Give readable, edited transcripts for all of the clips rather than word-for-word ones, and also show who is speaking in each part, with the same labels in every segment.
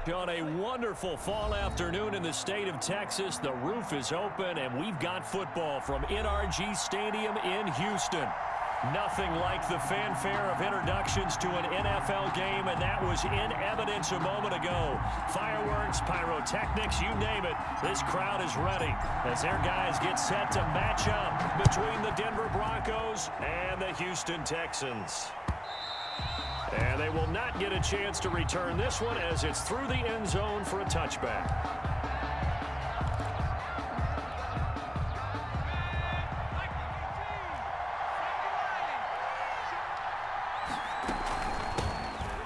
Speaker 1: On a wonderful fall afternoon in the state of Texas, the roof is open, and we've got football from NRG Stadium in Houston. Nothing like the fanfare of introductions to an NFL game, and that was in evidence a moment ago. Fireworks, pyrotechnics, you name it, this crowd is ready as their guys get set to match up between the Denver Broncos and the Houston Texans. And they will not get a chance to return this one as it's through the end zone for a touchback.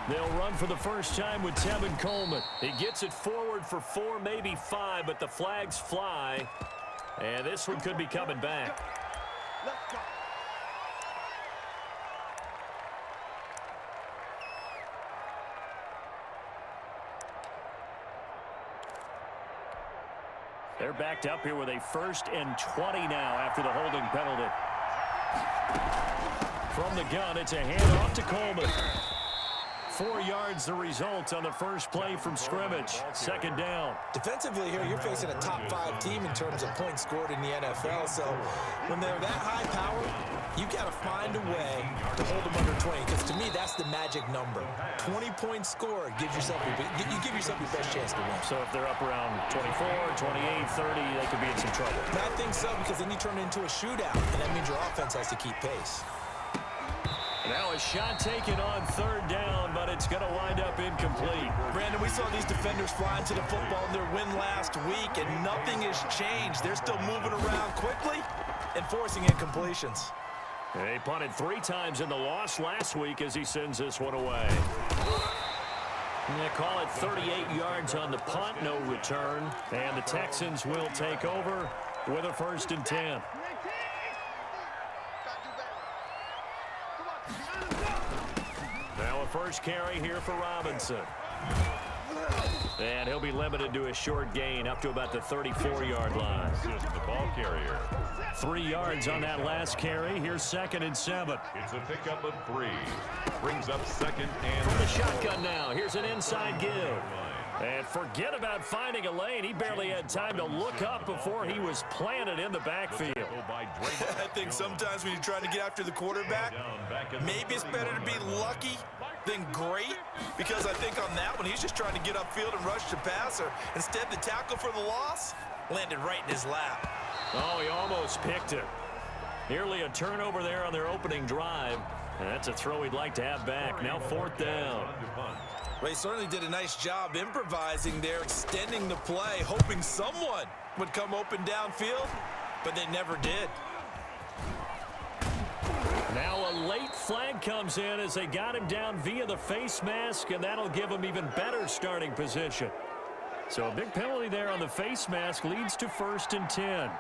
Speaker 1: They'll run for the first time with Tevin Coleman. He gets it forward for 4, maybe 5, but the flags fly. And this one could be coming back.
Speaker 2: Let's go.
Speaker 1: They're backed up here with a 1st and 20 now after the holding penalty. From the gun, it's a handoff to Coleman. 4 yards the result on the first play from scrimmage. 2nd down.
Speaker 3: Defensively here, you're facing a top 5 team in terms of points scored in the NFL. So when they're that high powered, you got to find a way to hold them under 20. Because to me, that's the magic number. 20 points scored gives yourself you give yourself your best chance to win.
Speaker 1: So if they're up around 24, 28, 30, they could be in some trouble.
Speaker 3: I think so, because then you turn it into a shootout, and that means your offense has to keep pace.
Speaker 1: Now a shot taken on 3rd down, but it's going to wind up incomplete.
Speaker 3: Brandon, we saw these defenders flying to the football in their win last week, and nothing has changed. They're still moving around quickly and forcing incompletions.
Speaker 1: They punted 3 times in the loss last week as he sends this one away. They call it 38 yards on the punt, no return. And the Texans will take over with a 1st and 10. Now a first carry here for Robinson. And he'll be limited to a short gain up to about the 34-yard line.
Speaker 4: The ball carrier.
Speaker 1: 3 yards on that last carry. Here's 2nd and 7.
Speaker 4: It's a pickup of 3. Brings up 2nd and...
Speaker 1: From the shotgun now. Here's an inside give. And forget about finding a lane. He barely had time to look up before he was planted in the backfield.
Speaker 3: I think sometimes when you're trying to get after the quarterback, maybe it's better to be lucky than great, because I think on that one, he's just trying to get upfield and rush the passer. Instead, the tackle for the loss landed right in his lap.
Speaker 1: Oh, he almost picked it. Nearly a turnover there on their opening drive. And that's a throw he'd like to have back. Now 4th down.
Speaker 3: Well, he certainly did a nice job improvising there, extending the play, hoping someone would come open downfield, but they never did.
Speaker 1: Now a late flag comes in as they got him down via the face mask, and that'll give him even better starting position. So a big penalty there on the face mask leads to 1st and 10.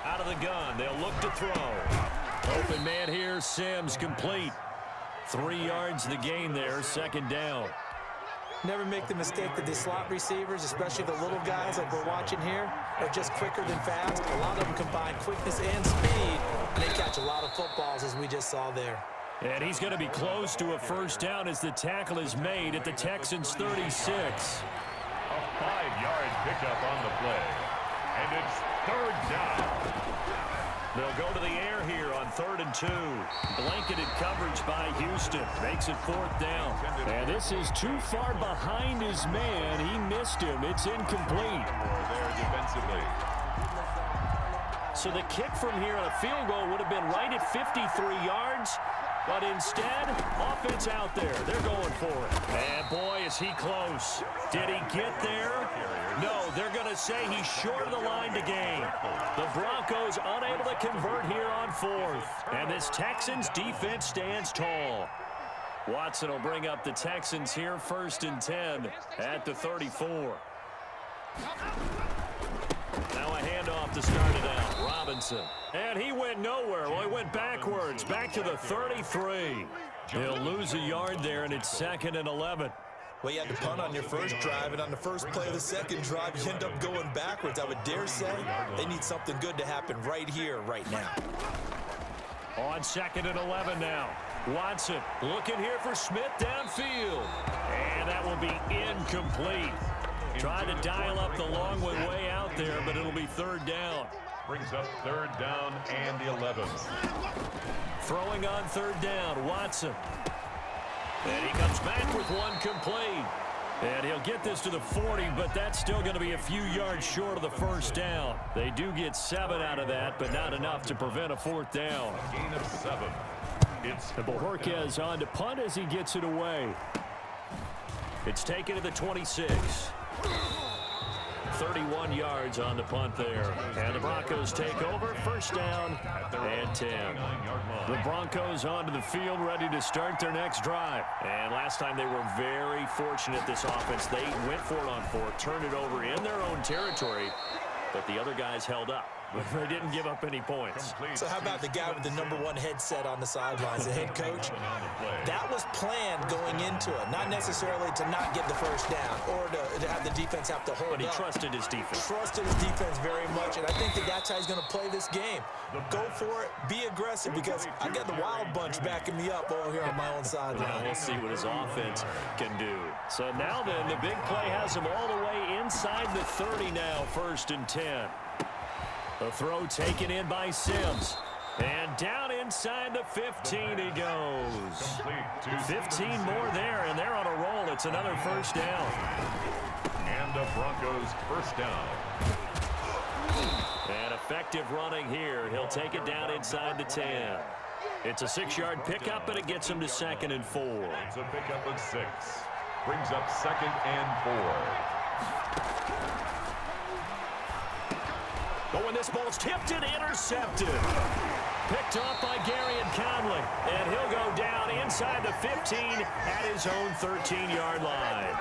Speaker 1: Out of the gun, they'll look to throw. Open man here, Sims complete. 3 yards the gain there, 2nd down.
Speaker 3: Never make the mistake that the slot receivers, especially the little guys like we're watching here, are just quicker than fast. A lot of them combine quickness and speed, and they catch a lot of footballs, as we just saw there.
Speaker 1: And he's going to be close to a 1st down as the tackle is made at the Texans' 36.
Speaker 4: A 5-yard pickup on the play. And it's 3rd down.
Speaker 1: They'll go to the air here on 3rd and 2. Blanketed coverage by Houston. Makes it 4th down. And this is too far behind his man. He missed him. It's incomplete.
Speaker 4: There defensively.
Speaker 1: So the kick from here on a field goal would have been right at 53 yards. But instead, offense out there. They're going for it. And boy, is he close. Did he get there? No, they're going to say he's short of the line to gain. The Broncos unable to convert here on 4th. And this Texans defense stands tall. Watson will bring up the Texans here, 1st and 10 at the 34. Now a handoff to start it out. Robinson. And he went nowhere. Well, he went backwards, back to the 33. He'll lose a yard there, and it's 2nd and 11.
Speaker 3: Well, you had to punt on your first drive, and on the first play of the second drive, you end up going backwards. I would dare say they need something good to happen right here, right now.
Speaker 1: On 2nd and 11 now. Watson looking here for Smith downfield. And that will be incomplete. Tried to dial up the long way out there, but it'll be 3rd down.
Speaker 4: Brings up 3rd down and the 11th.
Speaker 1: Throwing on 3rd down, Watson. And he comes back with one complete. And he'll get this to the 40, but that's still going to be a few yards short of the 1st down. They do get 7 out of that, but not enough to prevent a 4th down.
Speaker 4: A gain of 7. It's
Speaker 1: Bojorquez on to punt as he gets it away. It's taken to the 26. 31 yards on the punt there. And the Broncos take over. 1st down and 10. The Broncos onto the field ready to start their next drive. And last time they were very fortunate, this offense. They went for it on 4th, turned it over in their own territory, but the other guys held up. They didn't give up any points.
Speaker 3: So how about the guy with the #1 headset on the sidelines, the head coach? That was planned going into it, not necessarily to not get the 1st down or to have the defense have to hold
Speaker 1: But he
Speaker 3: up.
Speaker 1: trusted his defense.
Speaker 3: Trusted his defense very much, and I think that's how he's going to play this game. Go for it, be aggressive, because I got the Wild Bunch backing me up over here on my own sideline.
Speaker 1: Now we'll see what his offense can do. So now then, the big play has him all the way inside the 30 now, 1st and 10. The throw taken in by Sims. And down inside the 15 he goes. 15 more there, and they're on a roll. It's another 1st down.
Speaker 4: And the Broncos 1st down.
Speaker 1: And effective running here. He'll take it down inside the 10. It's a 6-yard pickup, and it gets him to 2nd and 4.
Speaker 4: It's a pickup of 6. Brings up 2nd and 4.
Speaker 1: But when this ball's tipped and intercepted. Picked up by Gary and Conley. And he'll go down inside the 15 at his own 13-yard line.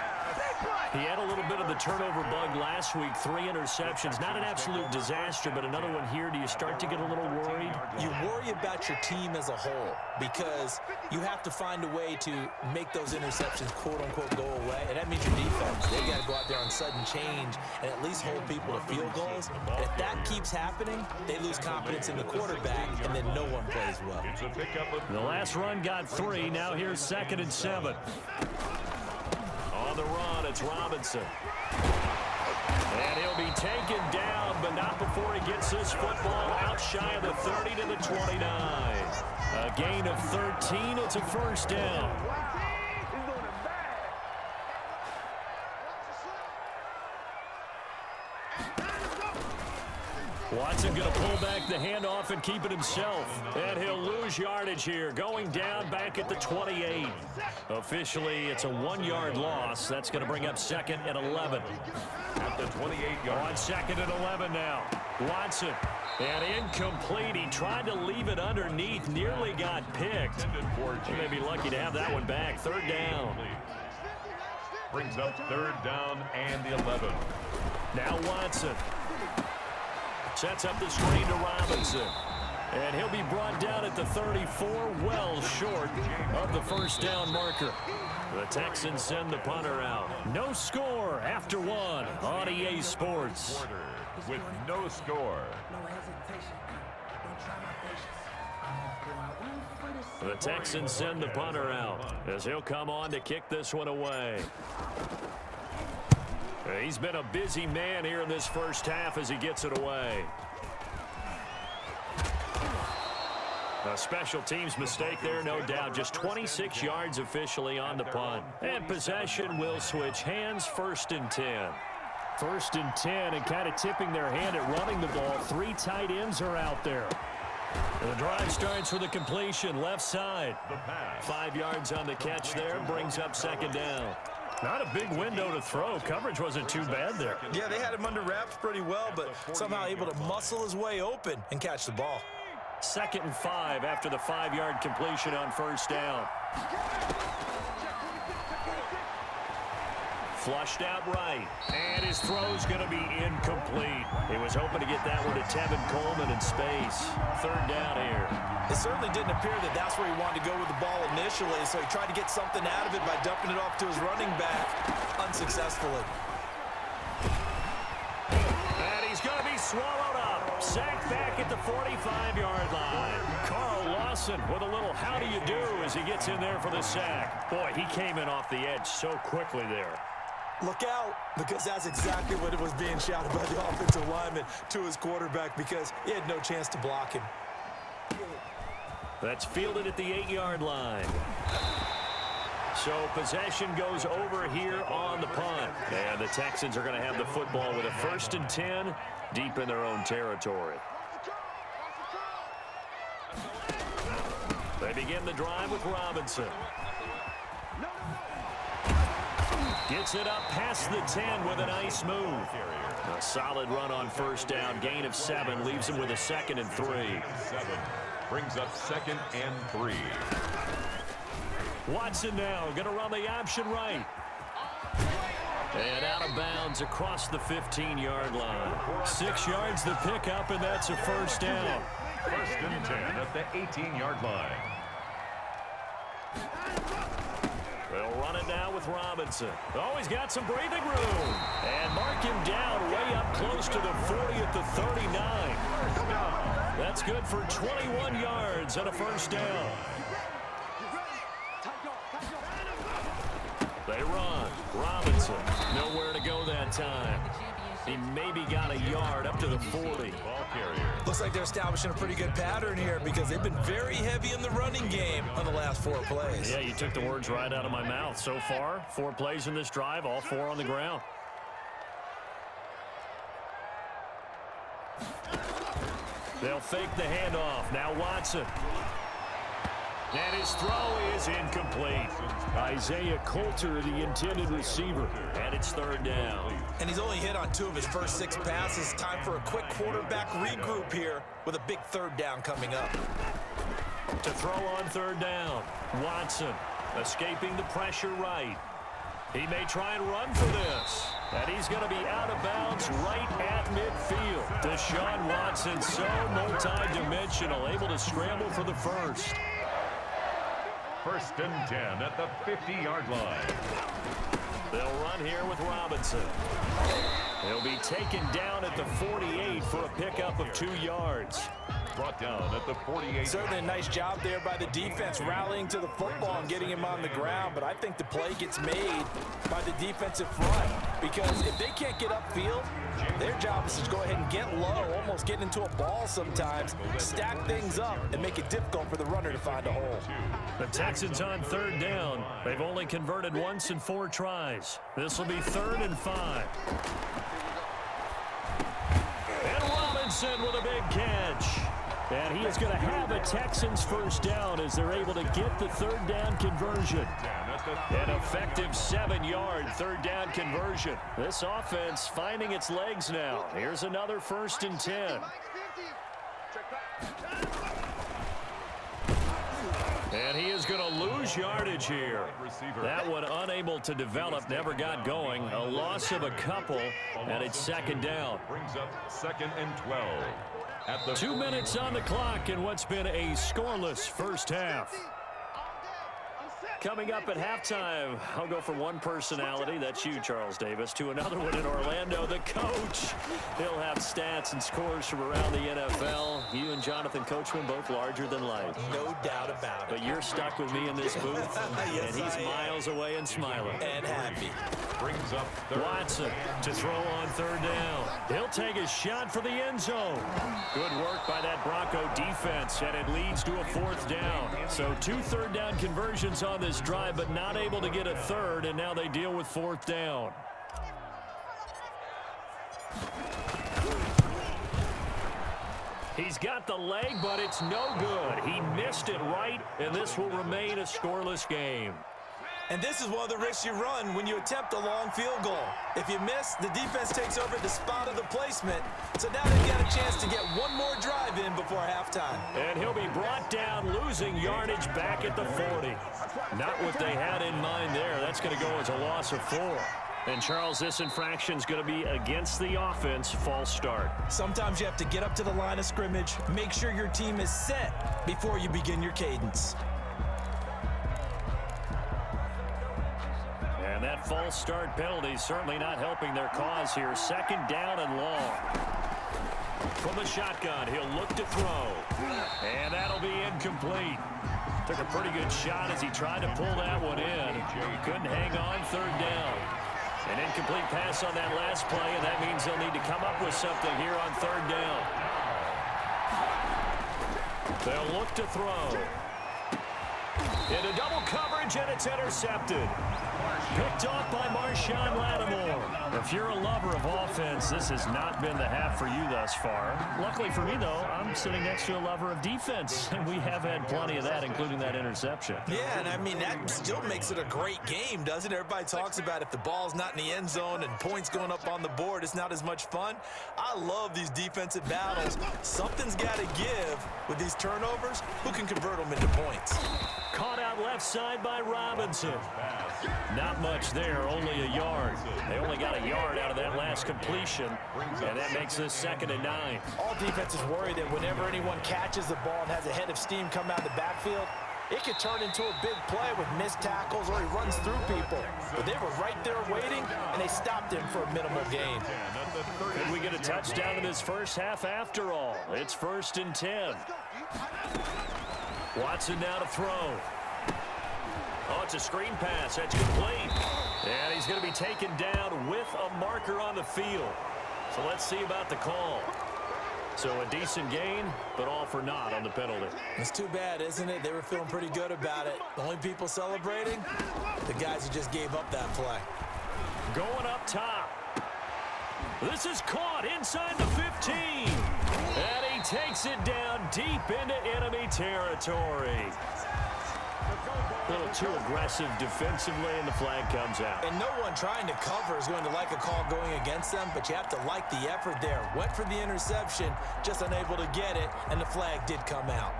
Speaker 1: He had a little bit of the turnover bug last week. 3 interceptions. Not an absolute disaster, but another one here. Do you start to get a little worried?
Speaker 3: You worry about your team as a whole because you have to find a way to make those interceptions, quote-unquote, go away. And that means your defense. They've got to go out there on sudden change and at least hold people to field goals. And if that keeps happening, they lose confidence in the quarterback, and then no one plays well.
Speaker 4: It's a pickup of
Speaker 1: The last run got 3. Now here's 2nd and 7. On the run, it's Robinson. And he'll be taken down, but not before he gets this football out shy of the 30 to the 29. A gain of 13. It's a 1st down. Watson going to pull back the handoff and keep it himself. And he'll lose yardage here, going down back at the 28. Officially, it's a 1-yard loss. That's going to bring up 2nd and 11.
Speaker 4: at the 28-yard.
Speaker 1: On 2nd and 11 now. Watson. And incomplete. He tried to leave it underneath. Nearly got picked. He may be lucky to have that one back. 3rd down.
Speaker 4: Brings up 3rd down and the 11.
Speaker 1: Now Watson. Sets up the screen to Robinson. And he'll be brought down at the 34, well short of the 1st down marker. The Texans send the punter out. No score after 1 on EA Sports.
Speaker 4: With no score.
Speaker 1: The Texans send the punter out as he'll come on to kick this one away. He's been a busy man here in this first half as he gets it away. A special teams mistake there, no doubt. Just 26 yards officially on the punt. And possession will switch hands. 1st and 10. 1st and 10, and kind of tipping their hand at running the ball. 3 tight ends are out there. And the drive starts with a completion left side. 5 yards on the catch there. Brings up 2nd down. Not a big window to throw. Coverage wasn't too bad there.
Speaker 3: Yeah, they had him under wraps pretty well, but somehow able to muscle his way open and catch the ball.
Speaker 1: 2nd and 5 after the 5-yard completion on 1st down. Flushed out right. And his throw's going to be incomplete. He was hoping to get that one to Tevin Coleman in space. 3rd down here.
Speaker 3: It certainly didn't appear that that's where he wanted to go with the ball initially, so he tried to get something out of it by dumping it off to his running back unsuccessfully.
Speaker 1: And he's going to be swallowed up. Sacked back at the 45-yard line. Carl Lawson with a little how do you do as he gets in there for the sack. Boy, he came in off the edge so quickly there.
Speaker 3: Look out, because that's exactly what it was being shouted by the offensive lineman to his quarterback, because he had no chance to block him.
Speaker 1: That's fielded at the 8-yard line. So possession goes over here on the punt. And the Texans are going to have the football with a 1st and 10 deep in their own territory. They begin the drive with Robinson. Gets it up past the 10 with a nice move. A solid run on 1st down. Gain of 7 leaves him with a 2nd and 3.
Speaker 4: 7 brings up 2nd and 3.
Speaker 1: Watson now going to run the option right. And out of bounds across the 15-yard line. 6 yards the pickup, and that's a 1st down.
Speaker 4: 1st and 10 at the 18-yard line.
Speaker 1: They'll run it now with Robinson. Oh, he's got some breathing room. And mark him down way up close to the 40 at the 39. That's good for 21 yards and a 1st down. They run. Robinson, nowhere to go that time. He maybe got a yard up to the 40.
Speaker 4: Ball carrier.
Speaker 3: Looks like they're establishing a pretty good pattern here, because they've been very heavy in the running game on the last 4 plays.
Speaker 1: Yeah, you took the words right out of my mouth. So far, 4 plays in this drive, all 4 on the ground. They'll fake the handoff. Now Watson. And his throw is incomplete. Isaiah Coulter, the intended receiver. And it's 3rd down.
Speaker 3: And he's only hit on 2 of his first 6 passes. Time for a quick quarterback regroup here with a big 3rd down coming up.
Speaker 1: To throw on 3rd down. Watson escaping the pressure right. He may try and run for this. And he's going to be out of bounds right at midfield. Deshaun Watson, so multi-dimensional, able to scramble for the 1st.
Speaker 4: 1st and 10 at the 50-yard line.
Speaker 1: They'll run here with Robinson. He'll be taken down at the 48 for a pickup of 2 yards.
Speaker 4: Brought down at the 48.
Speaker 3: Certainly a nice job there by the defense rallying to the football and getting him on the ground, but I think the play gets made by the defensive front, because if they can't get upfield, their job is to go ahead and get low, almost get into a ball sometimes, stack things up, and make it difficult for the runner to find a hole.
Speaker 1: The Texans on 3rd down. They've only converted once in 4 tries. This will be 3rd and 5. And Robinson with a big catch. And he is going to have a Texans 1st down as they're able to get the 3rd down conversion. An effective 7-yard 3rd down conversion. This offense finding its legs now. Here's another 1st and 10. And he is going to lose yardage here. That one unable to develop, never got going. A loss of a couple, and it's 2nd down.
Speaker 4: Brings up 2nd and 12. At the
Speaker 1: 2 minutes on the clock in what's been a scoreless 1st half. Coming up at halftime, I'll go from one personality, that's you, Charles Davis, to another one in Orlando, the coach. He'll have stats and scores from around the NFL. You and Jonathan Coachman both larger than life.
Speaker 3: No doubt about it.
Speaker 1: But you're stuck with me in this booth,
Speaker 3: Yes,
Speaker 1: and he's
Speaker 3: I am.
Speaker 1: miles away and smiling.
Speaker 3: And happy.
Speaker 4: brings up 3rd.
Speaker 1: Watson to throw on 3rd down. He'll take a shot for the end zone. Good work by that Bronco defense, and it leads to a 4th down. So 2 3rd down conversions on this drive, but not able to get a 3rd, and now they deal with 4th down. He's got the leg, but it's no good. He missed it right, and this will remain a scoreless game.
Speaker 3: And this is one of the risks you run when you attempt a long field goal. If you miss, the defense takes over the spot of the placement. So now they've got a chance to get one more drive in before halftime.
Speaker 1: And he'll be brought down, losing yardage back at the 40. Not what they had in mind there. That's going to go as a loss of 4. And, Charles, this infraction's going to be against the offense, false start.
Speaker 3: Sometimes you have to get up to the line of scrimmage, make sure your team is set before you begin your cadence.
Speaker 1: And that false start penalty certainly not helping their cause here. 2nd down and long. from the shotgun. He'll look to throw. And that'll be incomplete. Took a pretty good shot as he tried to pull that one in. Couldn't hang on, third down. An incomplete pass on that last play, and that means they'll need to come up with something here on third down. They'll look to throw. Into double coverage, and it's intercepted. Picked off by Marshawn Lattimore. If you're a lover of offense, this has not been the half for you thus far. Luckily for me, though, I'm sitting next to a lover of defense, and we have had plenty of that, including that interception.
Speaker 3: Yeah, and I mean, that still makes it a great game, doesn't it? Everybody talks about if the ball's not in the end zone and points going up on the board, it's not as much fun. I love these defensive battles. Something's got to give with these turnovers. Who can convert them into points?
Speaker 1: Caught out left side by Robinson. Not much there, only a yard. They only got a yard out of that last completion, and that makes this 2nd and 9.
Speaker 3: All defenses worry that whenever anyone catches the ball and has a head of steam come out of the backfield, it could turn into a big play with missed tackles or he runs through people. But they were right there waiting, and they stopped him for a minimal gain.
Speaker 1: Could we get a touchdown in this first half after all? It's 1st and 10. Watson now to throw. Oh, it's a screen pass. That's complete. And he's going to be taken down with a marker on the field. So let's see about the call. So a decent gain, but all for naught on the penalty.
Speaker 3: It's too bad, isn't it? They were feeling pretty good about it. The only people celebrating, the guys who just gave up that play.
Speaker 1: Going up top. This is caught inside the 15. And he takes it down deep into enemy territory. A little too aggressive defensively, and the flag comes out.
Speaker 3: And no one trying to cover is going to like a call going against them, but you have to like the effort there. Went for the interception, just unable to get it, and the flag did come out.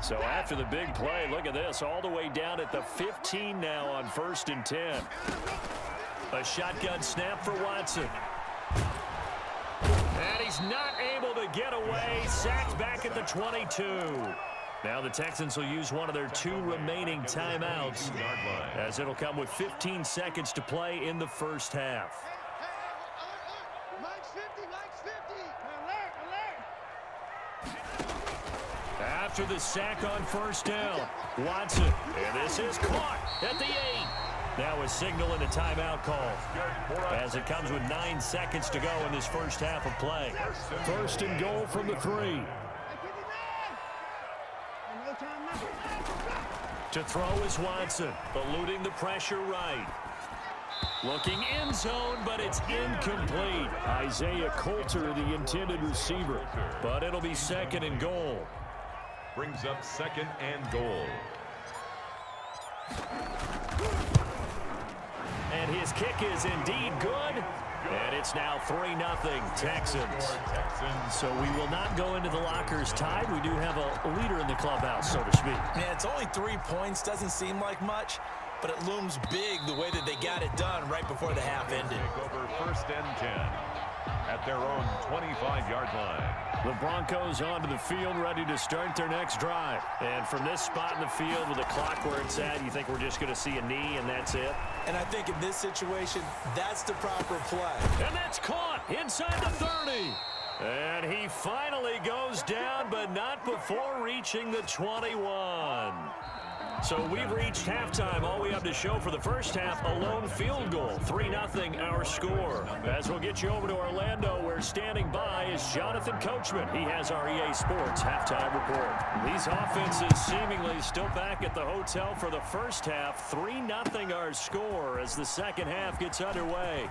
Speaker 1: So after the big play, look at this, all the way down at the 15 now on 1st and 10. A shotgun snap for Watson. And he's not able to get away. Sacked back at the 22. Now the Texans will use one of their 2 remaining timeouts, as it'll come with 15 seconds to play in the first half. After the sack on 1st down, Watson, and this is caught at the 8. Now a signal and a timeout call, as it comes with 9 seconds to go in this first half of play. 1st and goal from the 3. To throw is Watson, eluding the pressure right. Looking end zone, but it's incomplete. Isaiah Coulter, the intended receiver, but it'll be 2nd and goal.
Speaker 4: Brings up 2nd and goal.
Speaker 1: And his kick is indeed good. And it's now 3-0 Texans. So we will not go into the lockers tied. We do have a leader in the clubhouse, so to speak.
Speaker 3: Yeah, it's only 3 points. Doesn't seem like much, but it looms big the way that they got it done right before the half ended.
Speaker 4: Over 1st and 10 at their own 25-yard line.
Speaker 1: The Broncos onto the field, ready to start their next drive. And from this spot in the field with the clock where it's at, you think we're just going to see a knee and that's it?
Speaker 3: And I think in this situation, that's the proper play.
Speaker 1: And that's caught inside the 30. And he finally goes down, but not before reaching the 21. So we've reached halftime. All we have to show for the first half, a lone field goal. 3-0 our score. As we'll get you over to Orlando, where standing by is Jonathan Coachman. He has our EA Sports halftime report. These offenses seemingly still back at the hotel for the first half. 3-0 our score as the second half gets underway.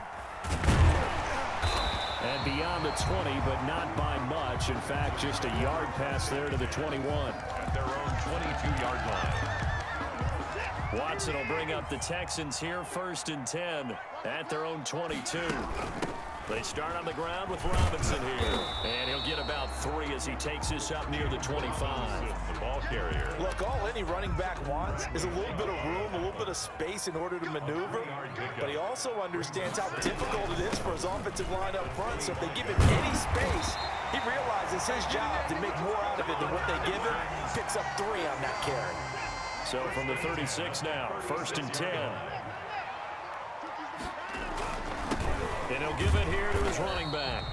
Speaker 1: And beyond the 20, but not by much. In fact, just a yard pass there to the 21.
Speaker 4: At their own 22-yard line.
Speaker 1: Watson will bring up the Texans here, 1st and 10 at their own 22. They start on the ground with Robinson here. And he'll get about 3 as he takes this up near the 25.
Speaker 4: The ball carrier.
Speaker 3: Look, all any running back wants is a little bit of room, a little bit of space in order to maneuver. But he also understands how difficult it is for his offensive line up front. So if they give him any space, he realizes his job to make more out of it than what they give him. Picks up 3 on that carry.
Speaker 1: So from the 36 now, 1st and 10. And he'll give it here to his running back.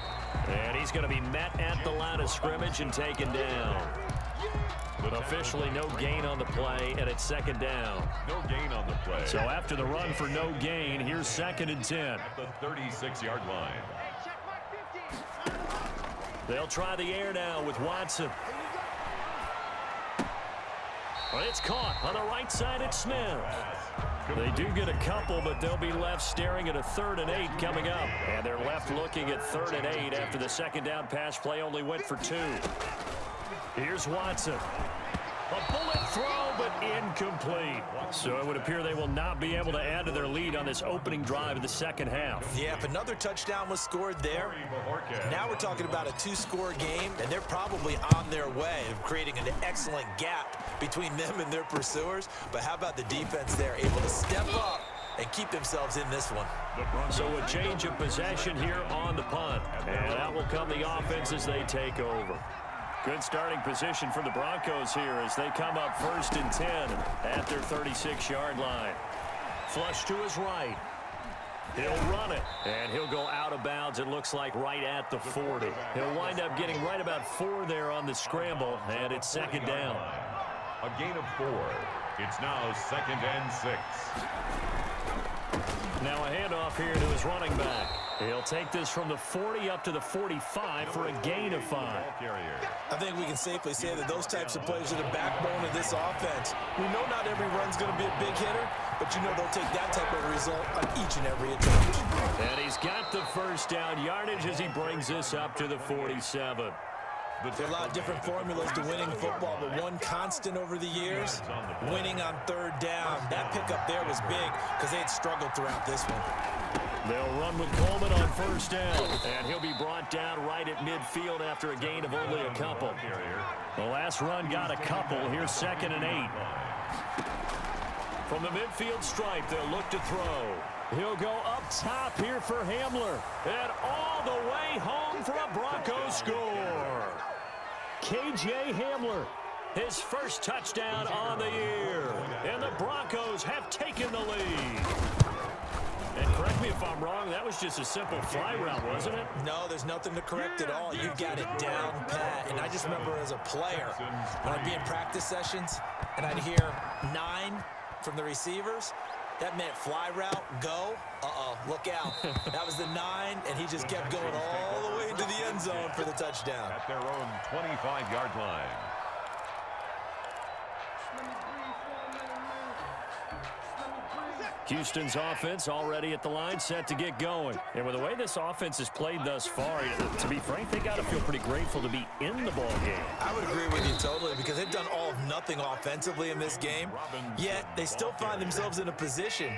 Speaker 1: And he's going to be met at the line of scrimmage and taken down. Officially no gain on the play, and it's second down.
Speaker 4: No gain on the play.
Speaker 1: So after the run for no gain, here's 2nd and 10.
Speaker 4: At the 36-yard line.
Speaker 1: They'll try the air now with Watson. It's caught on the right side at Smith. They do get a couple, but they'll be left staring at a 3rd and 8 coming up. And they're left looking at 3rd and 8 after the second down pass play only went for 2. Here's Watson. A bullet throw, but incomplete. So it would appear they will not be able to add to their lead on this opening drive of the second half.
Speaker 3: Yeah, if another touchdown was scored there, now we're talking about a 2-score game, and they're probably on their way of creating an excellent gap between them and their pursuers. But how about the defense there, able to step up and keep themselves in this one?
Speaker 1: So a change of possession here on the punt. And out will come the offense as they take over. Good starting position for the Broncos here as they come up 1st and 10 at their 36-yard line. Flush to his right. He'll run it, and he'll go out of bounds, it looks like, right at the 40. He'll wind up getting right about 4 there on the scramble, and it's second down.
Speaker 4: A gain of 4. It's now 2nd and 6.
Speaker 1: Now a handoff here to his running back. He'll take this from the 40 up to the 45 for a gain of 5.
Speaker 3: I think we can safely say that those types of plays are the backbone of this offense. We know not every run's going to be a big hitter, but you know they'll take that type of result on each and every attempt.
Speaker 1: And he's got the first down yardage as he brings this up to the 47.
Speaker 3: There are a lot of different formulas to winning football, but one constant over the years, winning on 3rd down. That pickup there was big because they had struggled throughout this one.
Speaker 1: They'll run with Coleman on 1st down, and he'll be brought down right at midfield after a gain of only a couple. The last run got a couple. Here's 2nd and 8. From the midfield stripe, they'll look to throw. He'll go up top here for Hamler, and all the way home for a Broncos score. K.J. Hamler, his first touchdown on the year, and the Broncos have taken the lead. And correct me if I'm wrong, that was just a simple fly route, wasn't it?
Speaker 3: No, there's nothing to correct at all. You've got it down pat. And I just remember as a player, when I'd be in practice sessions, and I'd hear 9 from the receivers, that meant fly route, go, look out. That was the 9, and he just kept going all the way into the end zone for the touchdown.
Speaker 4: At their own 25-yard line.
Speaker 1: Houston's offense already at the line, set to get going. And with the way this offense has played thus far, to be frank, they got to feel pretty grateful to be in the ball game.
Speaker 3: I would agree with you totally because they've done all of nothing offensively in this game, yet they still find themselves in a position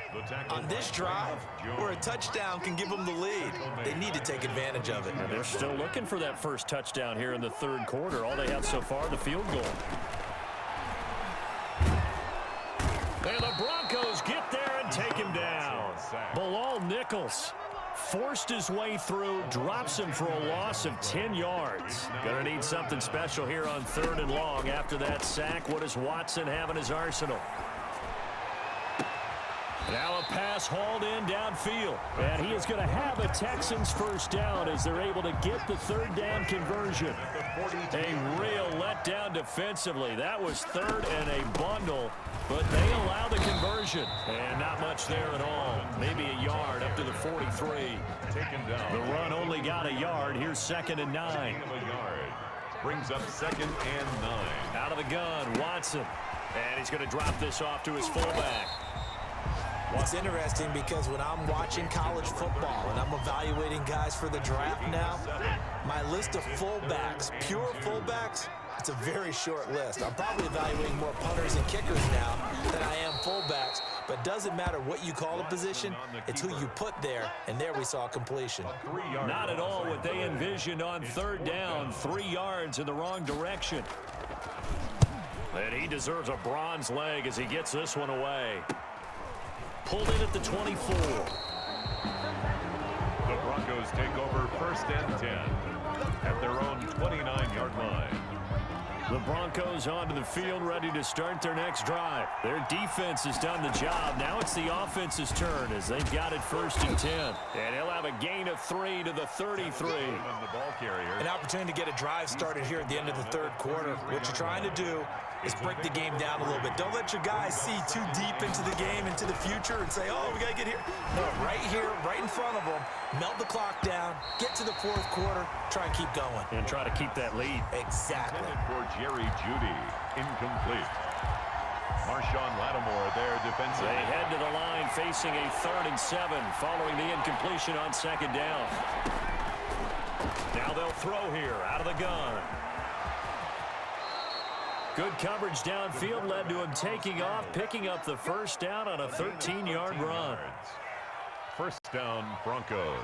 Speaker 3: on this drive where a touchdown can give them the lead. They need to take advantage of it.
Speaker 1: And they're still looking for that first touchdown here in the 3rd quarter. All they have so far, the field goal. And the Broncos get there and take him down. Bilal Nichols forced his way through, drops him for a loss of 10 yards. Gonna need something special here on 3rd and long after that sack. What does Watson have in his arsenal? Now a pass hauled in downfield. And he is going to have a Texans first down as they're able to get the 3rd down conversion. A real letdown defensively. That was 3rd and a bundle, but they allow the conversion. And not much there at all. Maybe a yard up to the 43.
Speaker 4: Taken down.
Speaker 1: The run only got a yard. Here's 2nd and 9.
Speaker 4: Brings up 2nd and 9.
Speaker 1: Out of the gun, Watson. And he's going to drop this off to his fullback.
Speaker 3: It's interesting because when I'm watching college football and I'm evaluating guys for the draft now, my list of fullbacks, pure fullbacks, it's a very short list. I'm probably evaluating more punters and kickers now than I am fullbacks, but it doesn't matter what you call a position, it's who you put there, and there we saw completion.
Speaker 1: Not at all what they envisioned on 3rd down, 3 yards in the wrong direction. And he deserves a bronze leg as he gets this one away. Pulled in at the 24.
Speaker 4: The Broncos take over 1st and 10 at their own 29-yard line.
Speaker 1: The Broncos onto the field, ready to start their next drive. Their defense has done the job. Now it's the offense's turn as they've got it 1st and 10. And he'll have a gain of 3 to the 33.
Speaker 4: The ball carrier.
Speaker 3: An opportunity to get a drive started here at the end of the third quarter. What you're trying to do is break the game down a little bit. Don't let your guys see too deep into the game, into the future, and say, oh, we got to get here. No, right here, right in front of them, melt the clock down, get to the fourth quarter, try and keep going.
Speaker 1: And try to keep that lead.
Speaker 3: Exactly.
Speaker 4: For Jerry Jeudy, incomplete. Marshawn Lattimore there defensive.
Speaker 1: They head to the line facing a 3rd and 7 following the incompletion on 2nd down. Now they'll throw here out of the gun. Good coverage downfield led to him taking off, picking up the 1st down on a 13-yard run.
Speaker 4: 1st down, Broncos.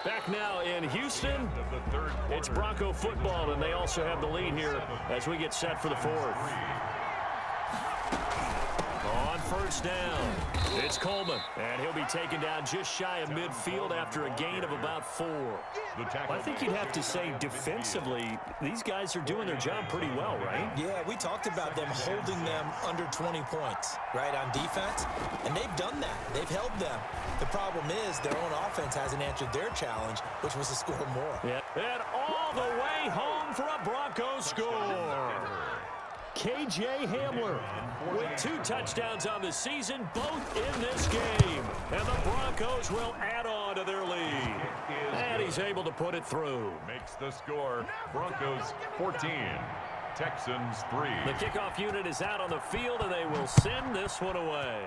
Speaker 1: Back now in Houston, it's Bronco football, and they also have the lead here as we get set for the 4th. On 1st down, it's Coleman, and he'll be taken down just shy of midfield after a gain of about 4. I think you'd have to say defensively, these guys are doing their job pretty well, right?
Speaker 3: Yeah, we talked about them holding them under 20 points, right, on defense, and they've done that. They've held them. The problem is their own offense hasn't answered their challenge, which was to score more.
Speaker 1: Yeah. And all the way home for a Broncos score. K.J. Hamler with 2 touchdowns on the season, both in this game. And the Broncos will add on to their lead. And he's able to put it through.
Speaker 4: Makes the score Broncos 14, Texans 3.
Speaker 1: The kickoff unit is out on the field, and they will send this one away.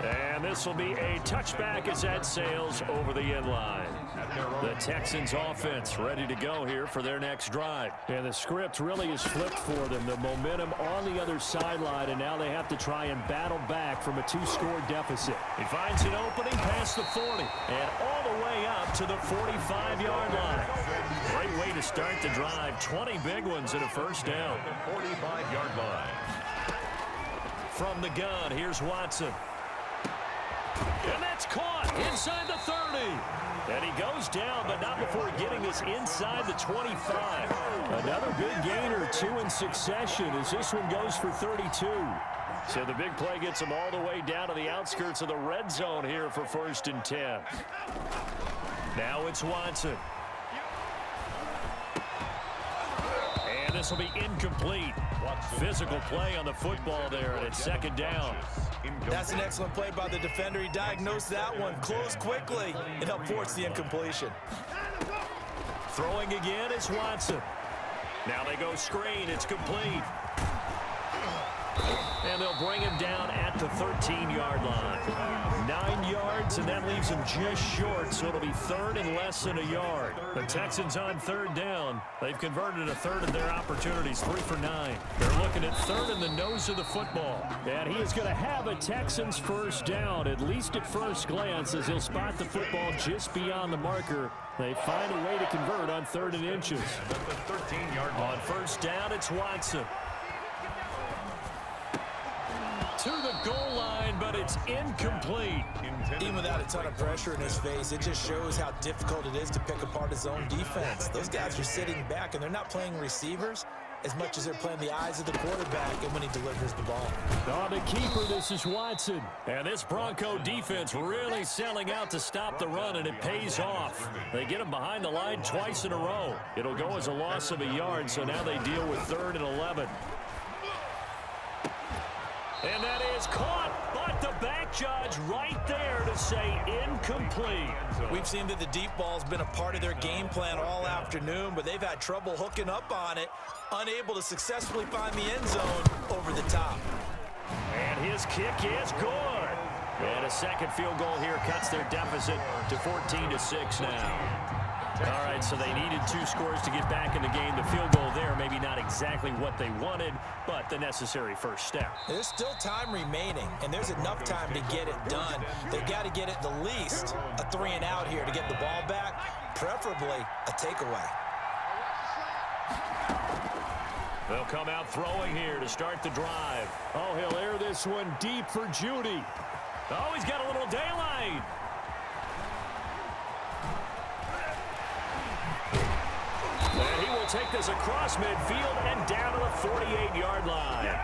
Speaker 1: And this will be a touchback as that sails over the end line. The Texans offense ready to go here for their next drive. And the script really is flipped for them. The momentum on the other sideline, and now they have to try and battle back from a 2-score deficit. He finds an opening past the 40 and all the way up to the 45-yard line. Great way to start the drive. 20 big ones and a 1st down.
Speaker 4: 45-yard line.
Speaker 1: From the gun, here's Watson. And that's caught inside the 30. And he goes down, but not before getting this inside the 25. Another big gain or 2 in succession as this one goes for 32. So the big play gets him all the way down to the outskirts of the red zone here for 1st and 10. Now it's Watson. And this will be incomplete. Physical play on the football there, and it's 2nd down.
Speaker 3: That's an excellent play by the defender. He diagnosed that one, closed quickly, and helped force the incompletion.
Speaker 1: Throwing again is Watson. Now they go screen. It's complete. And they'll bring him down at the 13-yard line. 9 yards, and that leaves him just short, so it'll be 3rd and less than a yard. The Texans on 3rd down. They've converted a 1/3 of their opportunities, 3 for 9. They're looking at 3rd in the nose of the football. And he is going to have a Texans 1st down, at least at first glance, as he'll spot the football just beyond the marker. They find a way to convert on 3rd and inches. On 1st down, it's Watson. To the goal line, but it's incomplete.
Speaker 3: Even without a ton of pressure in his face, it just shows how difficult it is to pick apart his own defense. Those guys are sitting back, and they're not playing receivers as much as they're playing the eyes of the quarterback and when he delivers the ball.
Speaker 1: On the keeper, this is Watson. And this Bronco defense really selling out to stop the run, and it pays off. They get him behind the line twice in a row. It'll go as a loss of a yard, so now they deal with 3rd and 11. And that is caught, but the back judge right there to say incomplete.
Speaker 3: We've seen that the deep ball's been a part of their game plan all afternoon, but they've had trouble hooking up on it, unable to successfully find the end zone over the top.
Speaker 1: And his kick is good. And a second field goal here cuts their deficit to 14-6 now. All right, so they needed 2 scores to get back in the game. The field goal there, maybe not exactly what they wanted, but the necessary first step.
Speaker 3: There's still time remaining, and there's enough time to get it done. They've got to get it the least a 3 and out here to get the ball back, preferably a takeaway.
Speaker 1: They'll come out throwing here to start the drive. Oh, he'll air this one deep for Jeudy. Oh, he's got a little daylight. He'll take this across midfield and down to the 48-yard line.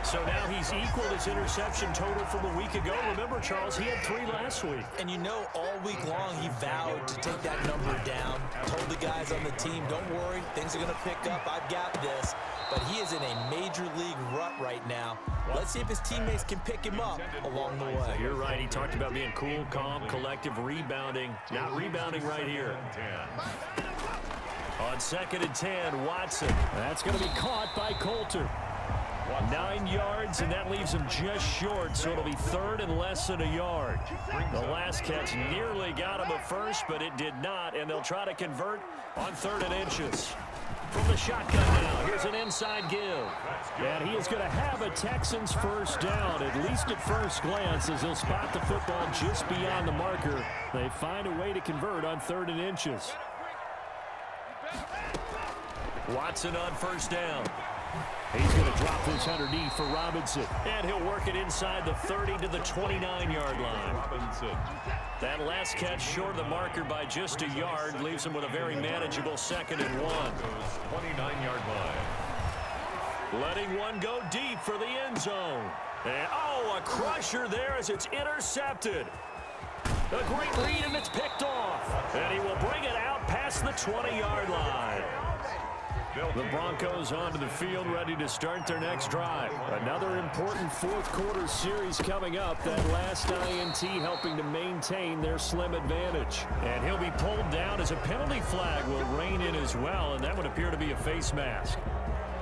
Speaker 1: So now he's equaled his interception total from a week ago. Remember, Charles, he had 3 last week.
Speaker 3: And you know, all week long he vowed to take that number down. Told the guys on the team, don't worry, things are going to pick up. I've got this. But he is in a major league rut right now. Let's see if his teammates can pick him up along the way.
Speaker 1: You're right. He talked about being cool, calm, collective, rebounding. Not rebounding right here. On 2nd and 10, Watson. That's going to be caught by Coulter. 9 yards, and that leaves him just short, so it'll be 3rd and less than a yard. The last catch nearly got him a first, but it did not, and they'll try to convert on 3rd and inches. From the shotgun now, here's an inside give. And he is going to have a Texans first down, at least at first glance, as he'll spot the football just beyond the marker. They find a way to convert on 3rd and inches. Watson on first down. He's going to drop this underneath for Robinson. And he'll work it inside the 30 to the 29-yard line. Robinson. That last catch short of the marker by just a yard leaves him with a very manageable 2nd and 1.
Speaker 4: 29-yard line.
Speaker 1: Letting one go deep for the end zone. And, oh, a crusher there as it's intercepted. A great read, and it's picked off. And he will bring it out past the 20-yard line. The Broncos onto the field, ready to start their next drive. Another important fourth-quarter series coming up. That last INT helping to maintain their slim advantage. And he'll be pulled down as a penalty flag will rein in as well, and that would appear to be a face mask.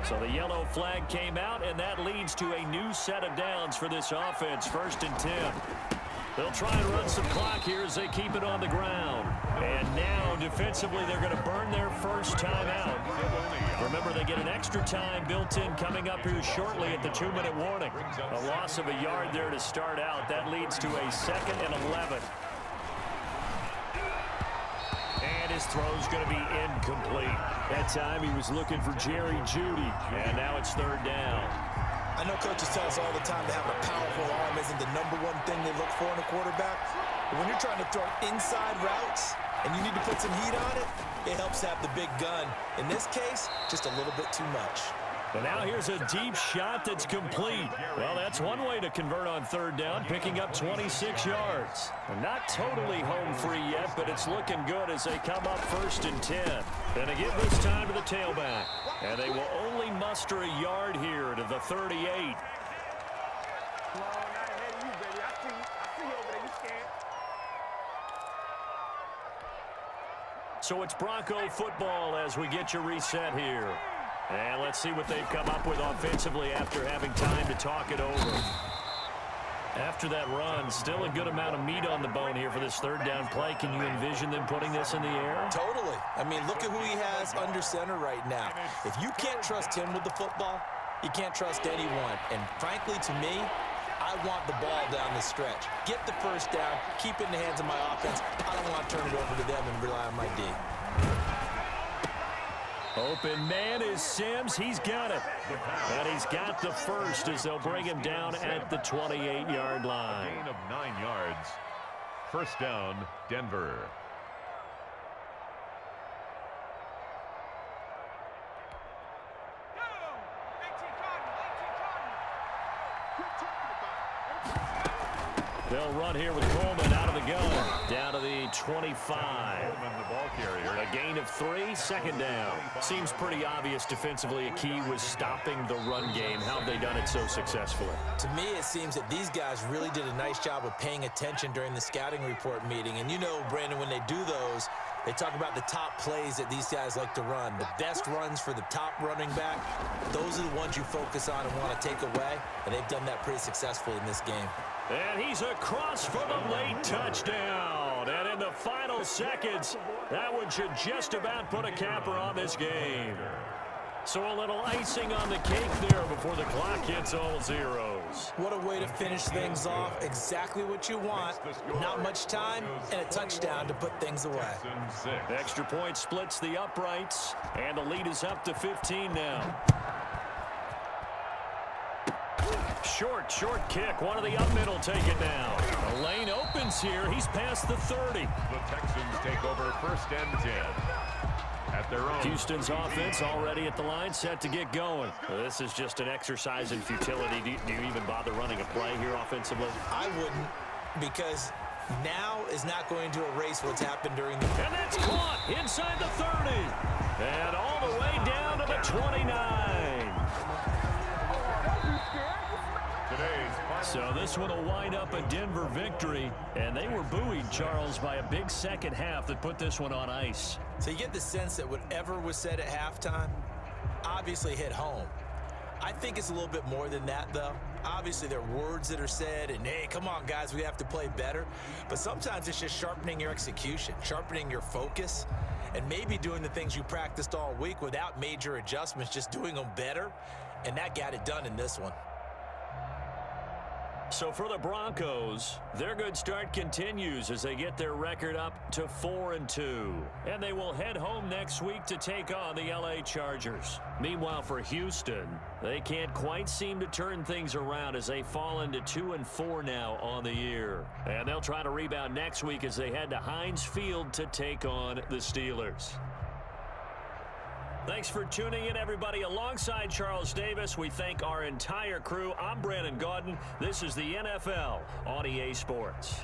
Speaker 1: So the yellow flag came out, and that leads to a new set of downs for this offense, 1st and 10. They'll try and run some clock here as they keep it on the ground. And now, defensively, they're going to burn their first time out. Remember, they get an extra time built in coming up here shortly at the 2-minute warning. A loss of a yard there to start out. That leads to a 2nd and 11. And his throw's going to be incomplete. That time he was looking for Jerry Jeudy. And now it's 3rd down.
Speaker 3: I know coaches tell us all the time that having a powerful arm isn't the #1 thing they look for in a quarterback. But when you're trying to throw inside routes and you need to put some heat on it, it helps have the big gun. In this case, just a little bit too much.
Speaker 1: And now here's a deep shot that's complete. Well, that's one way to convert on 3rd down, picking up 26 yards. Not totally home free yet, but it's looking good as they come up 1st and 10. And they give this time to the tailback. And they will only muster a yard here to the 38. So it's Bronco football as we get you reset here. And let's see what they've come up with offensively after having time to talk it over. After that run, still a good amount of meat on the bone here for this 3rd down play. Can you envision them putting this in the air?
Speaker 3: Totally. I mean, look at who he has under center right now. If you can't trust him with the football, you can't trust anyone. And frankly, to me, I want the ball down the stretch. Get the first down, keep it in the hands of my offense. I don't want to turn it over to them and rely on my D.
Speaker 1: Open man is Sims. He's got it. And he's got the first as they'll bring him down at the 28-yard line.
Speaker 4: A gain of 9 yards. 1st down, Denver.
Speaker 1: They'll run here with Coleman out of the gun. Down to the 25.
Speaker 4: Coleman, the ball carrier.
Speaker 1: A gain of 3, 2nd down. Seems pretty obvious defensively. A key was stopping the run game. How have they done it so successfully?
Speaker 3: To me, it seems that these guys really did a nice job of paying attention during the scouting report meeting. And you know, Brandon, when they do those, they talk about the top plays that these guys like to run. The best runs for the top running back, those are the ones you focus on and want to take away. And they've done that pretty successfully in this game.
Speaker 1: And he's across for the late touchdown. And in the final seconds, that one should just about put a capper on this game. So a little icing on the cake there before the clock hits all zeros.
Speaker 3: What a way to finish things off. Exactly what you want. Not much time and a touchdown to put things away.
Speaker 1: Extra point splits the uprights, and the lead is up to 15 now. Short kick. One of the up middle take it now. The lane opens here. He's past the 30.
Speaker 4: The Texans take over 1st and 10. At at their own.
Speaker 1: Houston's offense already at the line, set to get going. This is just an exercise in futility. Do you even bother running a play here offensively?
Speaker 3: I wouldn't, because now is not going to erase what's happened during the...
Speaker 1: And that's caught inside the 30. And all the way down to the 29. So this one will wind up a Denver victory. And they were buoyed, Charles, by a big second half that put this one on ice.
Speaker 3: So you get the sense that whatever was said at halftime obviously hit home. I think it's a little bit more than that, though. Obviously, there are words that are said, and, hey, come on, guys, we have to play better. But sometimes it's just sharpening your execution, sharpening your focus, and maybe doing the things you practiced all week without major adjustments, just doing them better. And that got it done in this one.
Speaker 1: So for the Broncos, their good start continues as they get their record up to 4-2. And they will head home next week to take on the LA Chargers. Meanwhile, for Houston, they can't quite seem to turn things around as they fall into 2-4 now on the year. And they'll try to rebound next week as they head to Heinz Field to take on the Steelers. Thanks for tuning in, everybody. Alongside Charles Davis, we thank our entire crew. I'm Brandon Gaudin. This is the NFL on EA Sports.